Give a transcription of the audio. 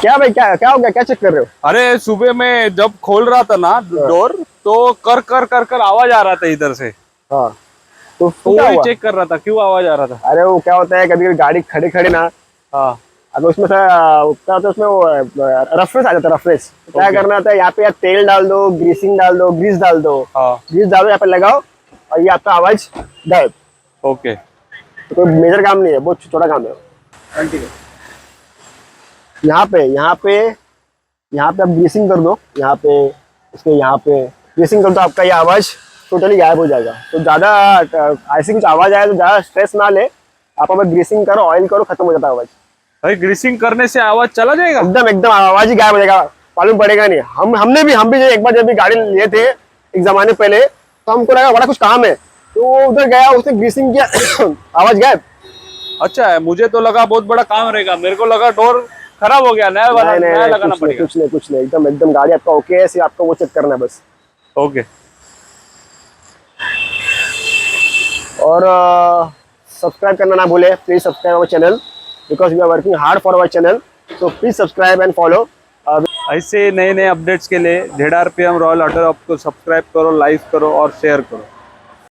क्या भाई, क्या क्या हो गया, क्या चेक कर रहे हो? अरे सुबह में जब खोल रहा था ना डोर, तो कर कर कर कर आवाज आ रहा था इधर से। हाँ, तो तो क्या वही हुआ? चेक कर रहा था क्यों आवाज आ रहा था। अरे वो क्या होता है, कभी कभी गाड़ी खड़ी खड़ी ना, हाँ। अगर उसमें से क्या होता है, उसमें वो रफनेस आ जाता है, रफनेस। तो क्या ओके। करना होता है, यहाँ पे या तेल डाल दो, ग्रीसिंग डाल दो, ग्रीस डाल दो। हाँ। ग्रीस डालो, यहाँ पे लगाओ, और ये आपका आवाज गायब। ओके। तो कोई मेजर काम नहीं है, बहुत छोटा काम है। कंटिन्यू। यहाँ पे यहाँ पे यहाँ पे आप ग्रीसिंग कर दो, यहाँ पे, इसके यहाँ पे ग्रीसिंग कर दो, आपका ये आवाज टोटली गायब हो जाएगा। तो ज़्यादा ऐसी कुछ आवाज आए तो ज़्यादा स्ट्रेस ना ले, आप अगर ग्रीसिंग करो, ऑयल करो, खत्म हो जाता है आवाज। भाई ग्रीसिंग करने से आवाज चला जाएगा? एकदम एकदम आवाज ही गायब हो जाएगा, मालूम पड़ेगा नहीं। हम भी जो एक बार जब भी गाड़ी लिए थे एक जमाने पहले, तो हमको लगा बड़ा कुछ काम है, तो वो उधर गया, उसने ग्रीसिंग किया आवाज गायब। अच्छा है, मुझे तो लगा बहुत बड़ा काम रहेगा, मेरे को लगा डोर खराब हो गया, नया वाला नहीं नहीं नया नहीं, लगाना कुछ नहीं पड़ेगा। कुछ नहीं कुछ नहीं, एकदम एकदम गाड़ी आपका ओके है, सिर्फ आपको वो चेक करना है बस। ओके। और सब्सक्राइब करना ना भूले, please subscribe our channel, because we are working hard for our channel. So please subscribe and follow. ऐसे नए नए अपडेट्स के लिए ZRPM रॉयल ऑटो को सब्सक्राइब करो, लाइक करो और शेयर करो।